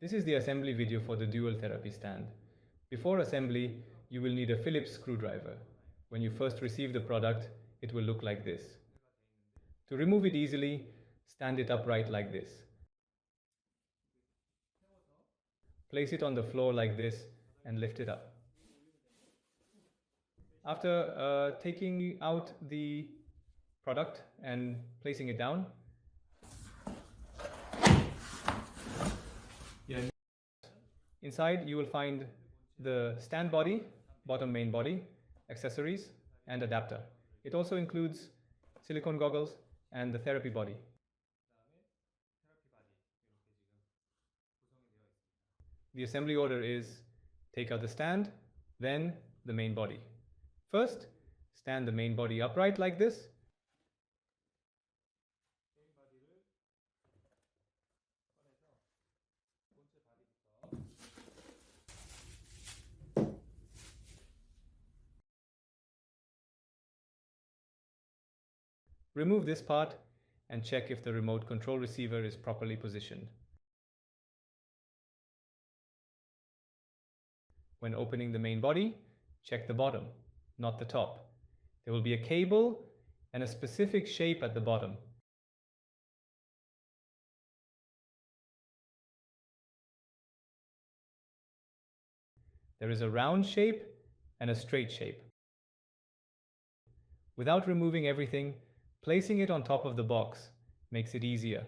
This is the assembly video for the dual therapy stand. Before assembly, you will need a Phillips screwdriver. When you first receive the product, it will look like this. To remove it easily, stand it upright like this. Place it on the floor like this and lift it up. After taking out the product and placing it down, inside you will find the stand body, bottom main body, accessories, and adapter. It also includes silicone goggles and the therapy body. The assembly order is take out the stand, then the main body. First, stand the main body upright like this. Remove this part and check if the remote control receiver is properly positioned. When opening the main body, check the bottom, not the top. There will be a cable and a specific shape at the bottom. There is a round shape and a straight shape. Without removing everything, placing it on top of the box makes it easier.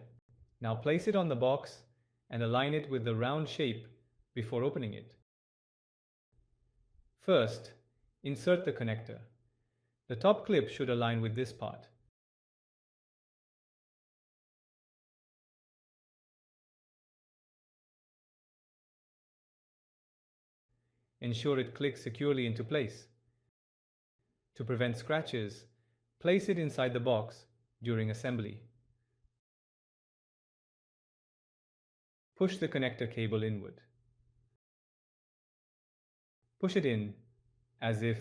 Now place it on the box and align it with the round shape before opening it. First, insert the connector. The top clip should align with this part. Ensure it clicks securely into place. To prevent scratches, place it inside the box during assembly. Push the connector cable inward. Push it in as if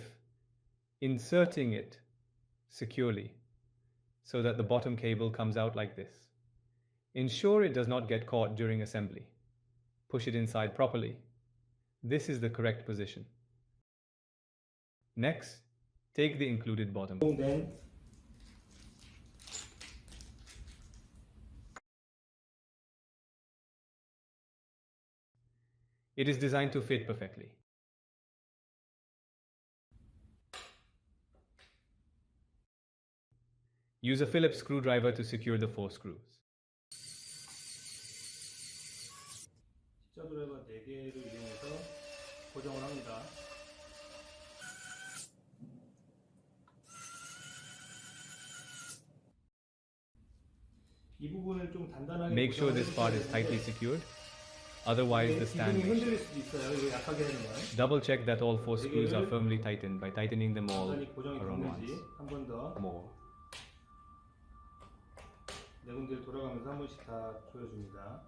inserting it securely so that the bottom cable comes out like this. Ensure it does not get caught during assembly. Push it inside properly. This is the correct position. Next, take the included bottom. It is designed to fit perfectly. Use a Phillips screwdriver to secure the 4 screws. 십자드라이버 4개를 이용해서 고정을 합니다. 이 부분을 좀 단단하게 Make sure this part is tightly secured, otherwise the stand may 흔들릴 수도 있어요. 이거 약하게 되면. Double check that all 4 screws are firmly tightened by tightening them all around once. 한 번 더. More. 네 군데를 돌아가면서 한 번씩 다 조여줍니다.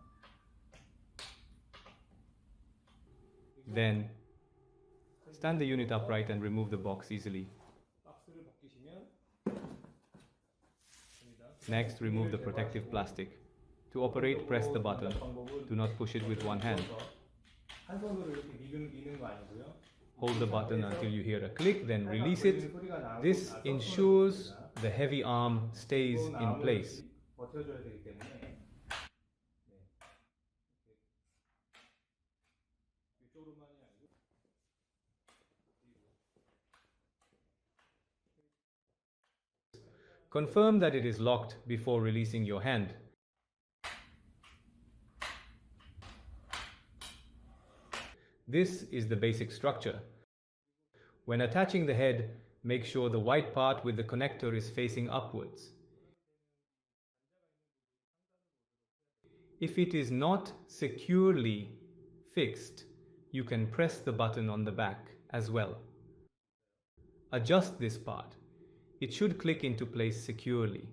Then, stand the unit upright and remove the box easily. Next, remove the protective plastic. To operate, press the button. Do not push it with one hand. Hold the button until you hear a click, then release it. This ensures the heavy arm stays in place. Confirm that it is locked before releasing your hand. This is the basic structure. When attaching the head, make sure the white part with the connector is facing upwards. If it is not securely fixed, you can press the button on the back as well. Adjust this part. It should click into place securely.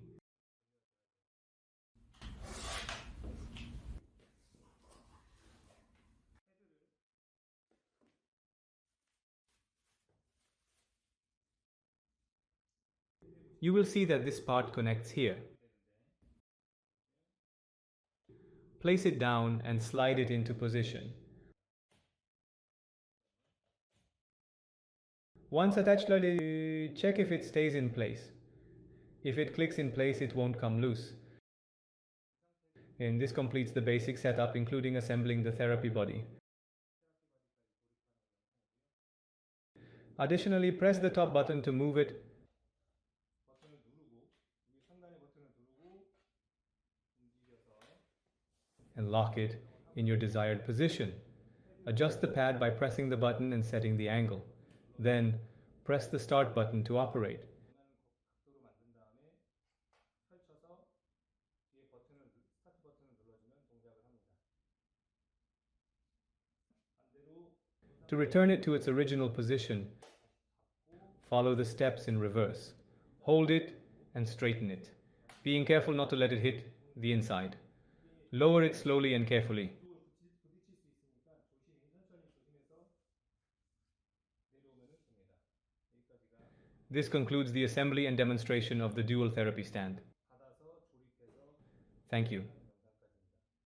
You will see that this part connects here. Place it down and slide it into position. Once attached, check if it stays in place. If it clicks in place, it won't come loose. And this completes the basic setup, including assembling the therapy body. Additionally, press the top button to move it 버튼을 누르고 이 상단의 버튼을 누르고 움직여서 and lock it in your desired position. Adjust the pad by pressing the button and setting the angle. Then, press the start button to operate. 각도로 만든 다음에 펼쳐서 뒤에 스타트 버튼을 눌러주면 동작을 합니다. 반대로 To return it to its original position, follow the steps in reverse. Hold it and straighten it, being careful not to let it hit the inside. Lower it slowly and carefully. 부딪힐 수 있으니까 천천히 조심해서 내려오면 됩니다. 여기까지가 This concludes the assembly and demonstration of the dual therapy stand. 닫아서 조립해서 Thank you.